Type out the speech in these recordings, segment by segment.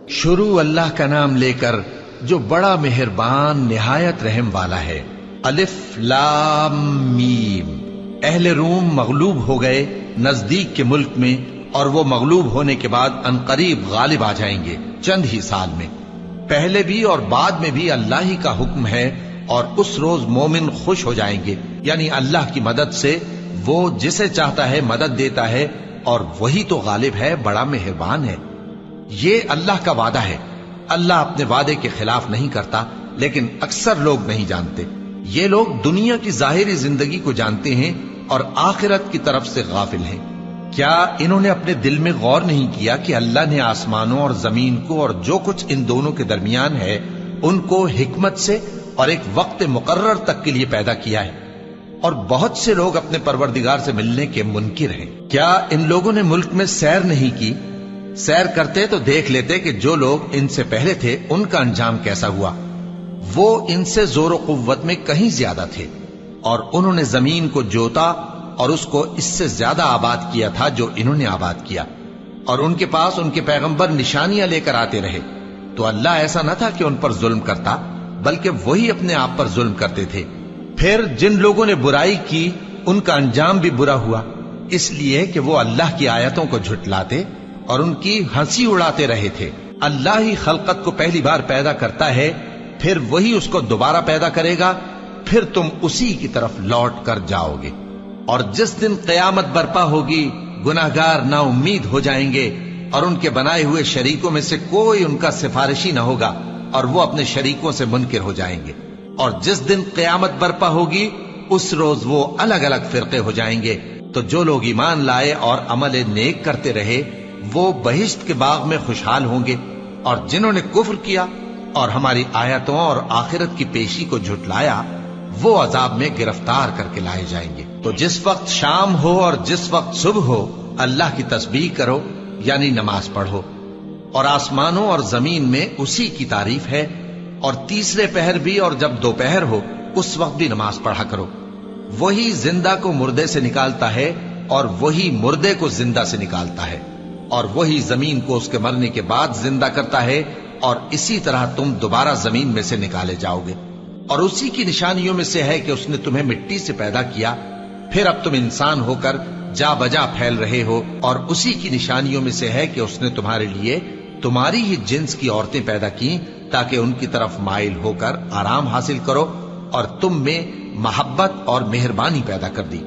شروع اللہ کا نام لے کر جو بڑا مہربان نہایت رحم والا ہے۔ الف لام میم۔ اہل روم مغلوب ہو گئے نزدیک کے ملک میں، اور وہ مغلوب ہونے کے بعد عنقریب غالب آ جائیں گے چند ہی سال میں۔ پہلے بھی اور بعد میں بھی اللہ ہی کا حکم ہے، اور اس روز مومن خوش ہو جائیں گے، یعنی اللہ کی مدد سے وہ جسے چاہتا ہے مدد دیتا ہے، اور وہی تو غالب ہے، بڑا مہربان ہے۔ یہ اللہ کا وعدہ ہے، اللہ اپنے وعدے کے خلاف نہیں کرتا، لیکن اکثر لوگ نہیں جانتے۔ یہ لوگ دنیا کی ظاہری زندگی کو جانتے ہیں اور آخرت کی طرف سے غافل ہیں۔ کیا انہوں نے اپنے دل میں غور نہیں کیا کہ اللہ نے آسمانوں اور زمین کو اور جو کچھ ان دونوں کے درمیان ہے ان کو حکمت سے اور ایک وقت مقرر تک کے لیے پیدا کیا ہے؟ اور بہت سے لوگ اپنے پروردگار سے ملنے کے منکر ہیں۔ کیا ان لوگوں نے ملک میں سیر نہیں کی؟ سیر کرتے تو دیکھ لیتے کہ جو لوگ ان سے پہلے تھے ان کا انجام کیسا ہوا۔ وہ ان سے زور و قوت میں کہیں زیادہ تھے، اور انہوں نے زمین کو جوتا اور اس کو اس سے زیادہ آباد کیا تھا جو انہوں نے آباد کیا، اور ان کے پاس ان کے پیغمبر نشانیاں لے کر آتے رہے۔ تو اللہ ایسا نہ تھا کہ ان پر ظلم کرتا، بلکہ وہی اپنے آپ پر ظلم کرتے تھے۔ پھر جن لوگوں نے برائی کی ان کا انجام بھی برا ہوا، اس لیے کہ وہ اللہ کی آیتوں کو جھٹلاتے اور ان کی ہنسی اڑاتے رہے تھے۔ اللہ ہی خلقت کو پہلی بار پیدا کرتا ہے، پھر وہی اس کو دوبارہ پیدا کرے گا، پھر تم اسی کی طرف لوٹ کر جاؤ گے۔ اور جس دن قیامت برپا ہوگی گناہگار نا امید ہو جائیں گے، اور ان کے بنائے ہوئے شریکوں میں سے کوئی ان کا سفارشی نہ ہوگا، اور وہ اپنے شریکوں سے منکر ہو جائیں گے۔ اور جس دن قیامت برپا ہوگی اس روز وہ الگ الگ فرقے ہو جائیں گے۔ تو جو لوگ ایمان لائے اور عمل نیک کرتے رہے وہ بہشت کے باغ میں خوشحال ہوں گے، اور جنہوں نے کفر کیا اور ہماری آیتوں اور آخرت کی پیشی کو جھٹلایا وہ عذاب میں گرفتار کر کے لائے جائیں گے۔ تو جس وقت شام ہو اور جس وقت صبح ہو اللہ کی تسبیح کرو، یعنی نماز پڑھو، اور آسمانوں اور زمین میں اسی کی تعریف ہے، اور تیسرے پہر بھی اور جب دوپہر ہو اس وقت بھی نماز پڑھا کرو۔ وہی زندہ کو مردے سے نکالتا ہے اور وہی مردے کو زندہ سے نکالتا ہے، اور وہی زمین کو اس کے مرنے کے بعد زندہ کرتا ہے، اور اسی طرح تم دوبارہ زمین میں سے نکالے جاؤ گے۔ اور اسی کی نشانیوں میں سے ہے کہ اس نے تمہیں مٹی سے پیدا کیا، پھر اب تم انسان ہو کر جا بجا پھیل رہے ہو، اور اسی کی نشانیوں میں سے ہے کہ اس نے تمہارے لیے تمہاری ہی جنس کی عورتیں پیدا کی تاکہ ان کی طرف مائل ہو کر آرام حاصل کرو، اور تم میں محبت اور مہربانی پیدا کر دی۔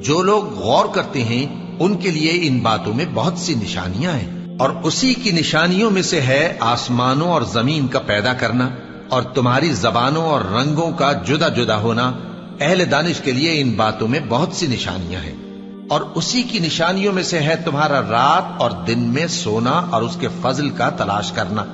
جو لوگ غور کرتے ہیں ان کے لیے ان باتوں میں بہت سی نشانیاں ہیں۔ اور اسی کی نشانیوں میں سے ہے آسمانوں اور زمین کا پیدا کرنا، اور تمہاری زبانوں اور رنگوں کا جدا جدا ہونا۔ اہل دانش کے لیے ان باتوں میں بہت سی نشانیاں ہیں۔ اور اسی کی نشانیوں میں سے ہے تمہارا رات اور دن میں سونا اور اس کے فضل کا تلاش کرنا۔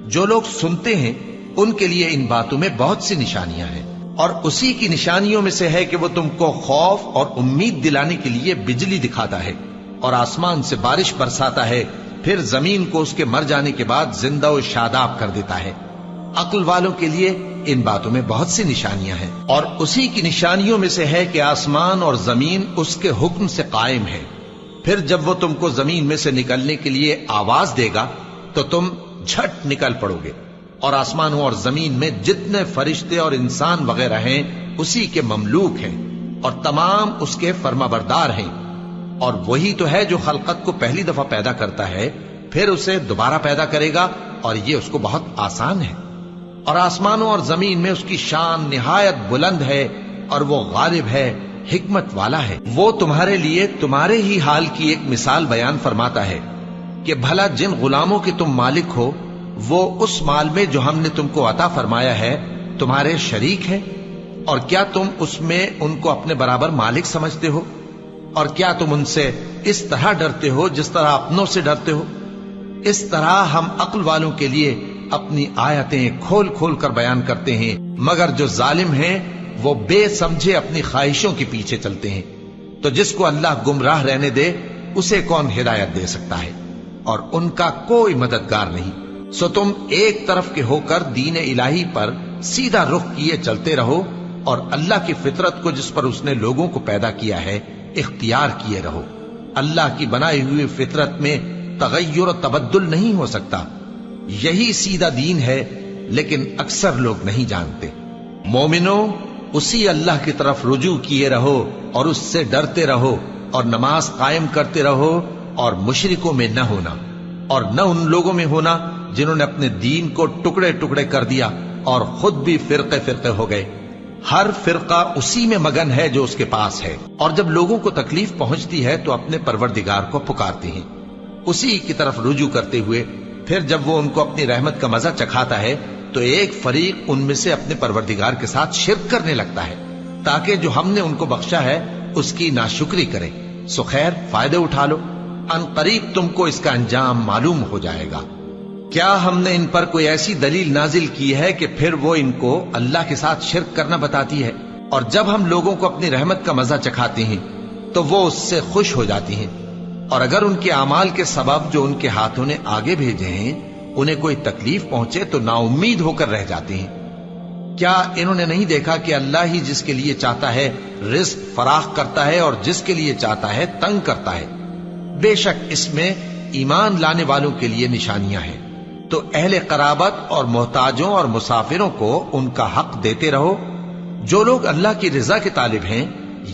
جو لوگ سنتے ہیں ان کے لیے ان باتوں میں بہت سی نشانیاں ہیں۔ اور اسی کی نشانیوں میں سے ہے کہ وہ تم کو خوف اور امید دلانے کے لیے بجلی دکھاتا ہے، اور آسمان سے بارش برساتا ہے، پھر زمین کو اس کے مر جانے کے بعد زندہ و شاداب کر دیتا ہے۔ عقل والوں کے لیے ان باتوں میں بہت سی نشانیاں ہیں۔ اور اسی کی نشانیوں میں سے ہے کہ آسمان اور زمین اس کے حکم سے قائم ہے، پھر جب وہ تم کو زمین میں سے نکلنے کے لیے آواز دے گا تو تم جھٹ نکل پڑو گے۔ اور آسمانوں اور زمین میں جتنے فرشتے اور انسان وغیرہ ہیں اسی کے مملوک ہیں، اور تمام اس کے فرما بردار ہیں۔ اور وہی تو ہے جو خلقت کو پہلی دفعہ پیدا کرتا ہے، پھر اسے دوبارہ پیدا کرے گا، اور یہ اس کو بہت آسان ہے۔ اور آسمانوں اور زمین میں اس کی شان نہایت بلند ہے، اور وہ غالب ہے، حکمت والا ہے۔ وہ تمہارے لیے تمہارے ہی حال کی ایک مثال بیان فرماتا ہے کہ بھلا جن غلاموں کے تم مالک ہو وہ اس مال میں جو ہم نے تم کو عطا فرمایا ہے تمہارے شریک ہیں، اور کیا تم اس میں ان کو اپنے برابر مالک سمجھتے ہو؟ اور کیا تم ان سے اس طرح ڈرتے ہو جس طرح اپنوں سے ڈرتے ہو؟ اس طرح ہم عقل والوں کے لیے اپنی آیتیں کھول کھول کر بیان کرتے ہیں، مگر جو ظالم ہیں وہ بے سمجھے اپنی خواہشوں کے پیچھے چلتے ہیں۔ تو جس کو اللہ گمراہ رہنے دے اسے کون ہدایت دے سکتا ہے؟ اور ان کا کوئی مددگار نہیں۔ سو تم ایک طرف کے ہو کر دین الہی پر سیدھا رخ کیے چلتے رہو، اور اللہ کی فطرت کو جس پر اس نے لوگوں کو پیدا کیا ہے اختیار کیے رہو۔ اللہ کی بنائی ہوئی فطرت میں تغیر و تبدل نہیں ہو سکتا۔ یہی سیدھا دین ہے، لیکن اکثر لوگ نہیں جانتے۔ مومنو، اسی اللہ کی طرف رجوع کیے رہو اور اس سے ڈرتے رہو، اور نماز قائم کرتے رہو، اور مشرکوں میں نہ ہونا، اور نہ ان لوگوں میں ہونا جنہوں نے اپنے دین کو ٹکڑے ٹکڑے کر دیا اور خود بھی فرقے فرقے ہو گئے۔ ہر فرقہ اسی میں مگن ہے جو اس کے پاس ہے، اور جب لوگوں کو تکلیف پہنچتی ہے تو اپنے پروردگار کو پکارتے ہیں، اسی کی طرف رجوع کرتے ہوئے۔ پھر جب وہ ان کو اپنی رحمت کا مزہ چکھاتا ہے تو ایک فریق ان میں سے اپنے پروردگار کے ساتھ شرک کرنے لگتا ہے، تاکہ جو ہم نے ان کو بخشا ہے اس کی ناشکری کریں۔ سو خیر، فائدے اٹھا لو، ان قریب تم کو اس کا انجام معلوم ہو جائے گا۔ کیا ہم نے ان پر کوئی ایسی دلیل نازل کی ہے کہ پھر وہ ان کو اللہ کے ساتھ شرک کرنا بتاتی ہے؟ اور جب ہم لوگوں کو اپنی رحمت کا مزہ چکھاتے ہیں تو وہ اس سے خوش ہو جاتی ہیں، اور اگر ان کے اعمال کے سبب جو ان کے ہاتھوں نے آگے بھیجے ہیں انہیں کوئی تکلیف پہنچے تو نا امید ہو کر رہ جاتے ہیں۔ کیا انہوں نے نہیں دیکھا کہ اللہ ہی جس کے لیے چاہتا ہے رزق فراخ کرتا ہے اور جس کے لیے چاہتا ہے تنگ کرتا ہے؟ بے شک اس میں ایمان لانے والوں کے لیے نشانیاں ہیں۔ تو اہل قرابت اور محتاجوں اور مسافروں کو ان کا حق دیتے رہو۔ جو لوگ اللہ کی رضا کے طالب ہیں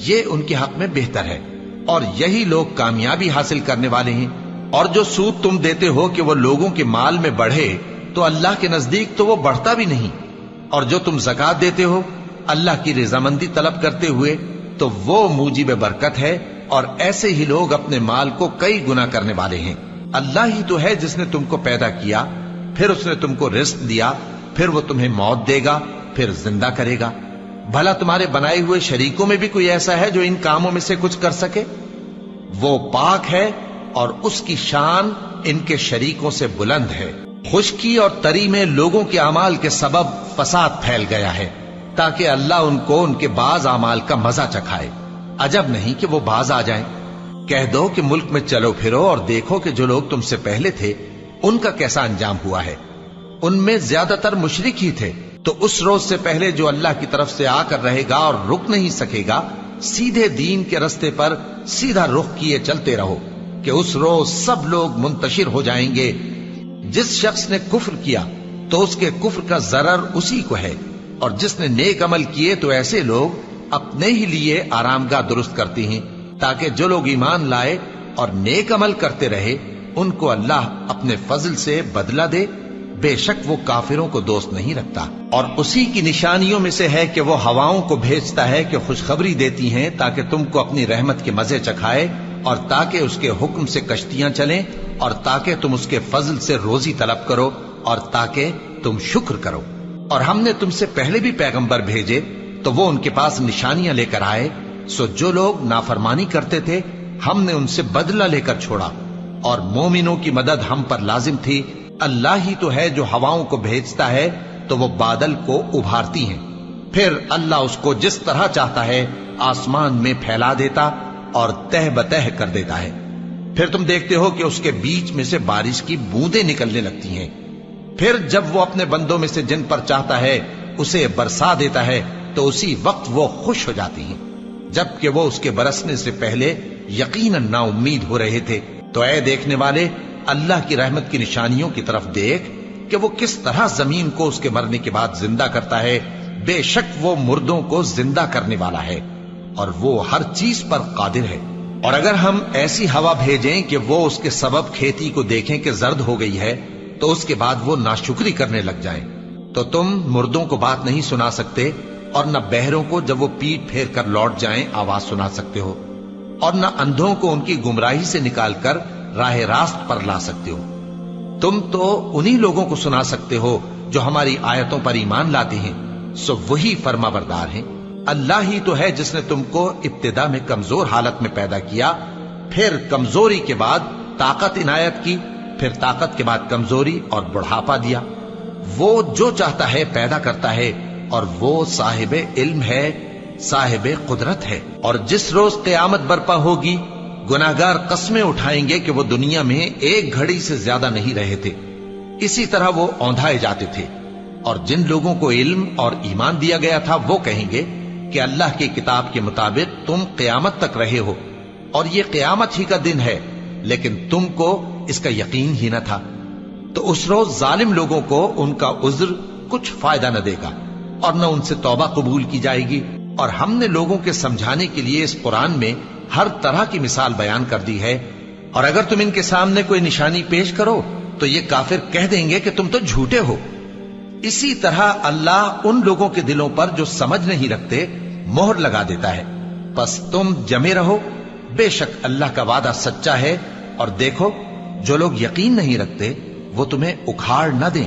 یہ ان کے حق میں بہتر ہے، اور یہی لوگ کامیابی حاصل کرنے والے ہیں۔ اور جو سود تم دیتے ہو کہ وہ لوگوں کے مال میں بڑھے تو اللہ کے نزدیک تو وہ بڑھتا بھی نہیں، اور جو تم زکوٰۃ دیتے ہو اللہ کی رضامندی طلب کرتے ہوئے تو وہ موجب برکت ہے، اور ایسے ہی لوگ اپنے مال کو کئی گنا کرنے والے ہیں۔ اللہ ہی تو ہے جس نے تم کو پیدا کیا، پھر اس نے تم کو رزق دیا، پھر وہ تمہیں موت دے گا، پھر زندہ کرے گا۔ بھلا تمہارے بنائے ہوئے شریکوں میں بھی کوئی ایسا ہے جو ان کاموں میں سے کچھ کر سکے؟ وہ پاک ہے اور اس کی شان ان کے شریکوں سے بلند ہے۔ خشکی اور تری میں لوگوں کے اعمال کے سبب فساد پھیل گیا ہے، تاکہ اللہ ان کو ان کے بعض اعمال کا مزہ چکھائے۔ عجب نہیں کہ وہ باز آ جائیں۔ کہہ دو کہ ملک میں چلو پھرو اور دیکھو کہ جو لوگ تم سے پہلے تھے ان کا کیسا انجام ہوا ہے۔ ان میں زیادہ تر مشرک ہی تھے، تو اس روز سے پہلے جو اللہ کی طرف سے آ کر رہے گا اور رک نہیں سکے گا، سیدھے دین کے رستے پر سیدھا رخ کیے چلتے رہو، کہ اس روز سب لوگ منتشر ہو جائیں گے۔ جس شخص نے کفر کیا تو اس کے کفر کا ضرر اسی کو ہے، اور جس نے نیک عمل کیے تو ایسے لوگ اپنے ہی لیے آرامگاہ درست کرتے ہیں، تاکہ جو لوگ ایمان لائے اور نیک عمل کرتے رہے ان کو اللہ اپنے فضل سے بدلہ دے۔ بے شک وہ کافروں کو دوست نہیں رکھتا۔ اور اسی کی نشانیوں میں سے ہے کہ وہ ہواؤں کو بھیجتا ہے کہ خوشخبری دیتی ہیں تاکہ تم کو اپنی رحمت کے مزے چکھائے، اور تاکہ اس کے حکم سے کشتیاں چلیں، اور تاکہ تم اس کے فضل سے روزی طلب کرو، اور تاکہ تم شکر کرو۔ اور ہم نے تم سے پہلے بھی پیغمبر بھیجے تو وہ ان کے پاس نشانیاں لے کر آئے، سو جو لوگ نافرمانی کرتے تھے ہم نے ان سے بدلہ لے کر چھوڑا، اور مومنوں کی مدد ہم پر لازم تھی۔ اللہ ہی تو ہے جو ہواؤں کو بھیجتا ہے تو وہ بادل کو ابھارتی ہیں، پھر اللہ اس کو جس طرح چاہتا ہے آسمان میں پھیلا دیتا اور تہ بتہ کر دیتا ہے۔ پھر تم دیکھتے ہو کہ اس کے بیچ میں سے بارش کی بوندیں نکلنے لگتی ہیں، پھر جب وہ اپنے بندوں میں سے جن پر چاہتا ہے اسے برسا دیتا ہے تو اسی وقت وہ خوش ہو جاتی ہیں، جبکہ وہ اس کے برسنے سے پہلے یقیناً نا امید ہو رہے تھے۔ تو اے دیکھنے والے، اللہ کی رحمت کی نشانیوں کی طرف دیکھ کہ وہ کس طرح زمین کو اس کے مرنے کے بعد زندہ کرتا ہے۔ بے شک وہ مردوں کو زندہ کرنے والا ہے، اور وہ ہر چیز پر قادر ہے۔ اور اگر ہم ایسی ہوا بھیجیں کہ وہ اس کے سبب کھیتی کو دیکھیں کہ زرد ہو گئی ہے تو اس کے بعد وہ ناشکری کرنے لگ جائیں، تو تم مردوں کو بات نہیں سنا سکتے، اور نہ بہروں کو جب وہ پیٹ پھیر کر لوٹ جائیں آواز سنا سکتے ہو، اور نہ اندھوں کو ان کی گمراہی سے نکال کر راہ راست پر لا سکتے ہو۔ تم تو انہی لوگوں کو سنا سکتے ہو جو ہماری آیتوں پر ایمان لاتے ہیں، سو وہی فرما بردار ہیں۔ اللہ ہی تو ہے جس نے تم کو ابتدا میں کمزور حالت میں پیدا کیا، پھر کمزوری کے بعد طاقت عنایت کی، پھر طاقت کے بعد کمزوری اور بڑھاپا دیا۔ وہ جو چاہتا ہے پیدا کرتا ہے، اور وہ صاحب علم ہے، صاحب قدرت ہے۔ اور جس روز قیامت برپا ہوگی گناہگار قسمیں اٹھائیں گے کہ وہ دنیا میں ایک گھڑی سے زیادہ نہیں رہے تھے، اسی طرح وہ اوندھائے جاتے تھے۔ اور جن لوگوں کو علم اور ایمان دیا گیا تھا وہ کہیں گے کہ اللہ کی کتاب کے مطابق تم قیامت تک رہے ہو، اور یہ قیامت ہی کا دن ہے، لیکن تم کو اس کا یقین ہی نہ تھا۔ تو اس روز ظالم لوگوں کو ان کا عذر کچھ فائدہ نہ دے گا اور نہ ان سے توبہ قبول کی جائے گی. اور ہم نے لوگوں کے سمجھانے کے لیے اس قرآن میں ہر طرح کی مثال بیان کر دی ہے، اور اگر تم ان کے سامنے کوئی نشانی پیش کرو تو یہ کافر کہہ دیں گے کہ تم تو جھوٹے ہو. اسی طرح اللہ ان لوگوں کے دلوں پر جو سمجھ نہیں رکھتے مہر لگا دیتا ہے. پس تم جمے رہو، بے شک اللہ کا وعدہ سچا ہے، اور دیکھو جو لوگ یقین نہیں رکھتے وہ تمہیں اکھاڑ نہ دیں.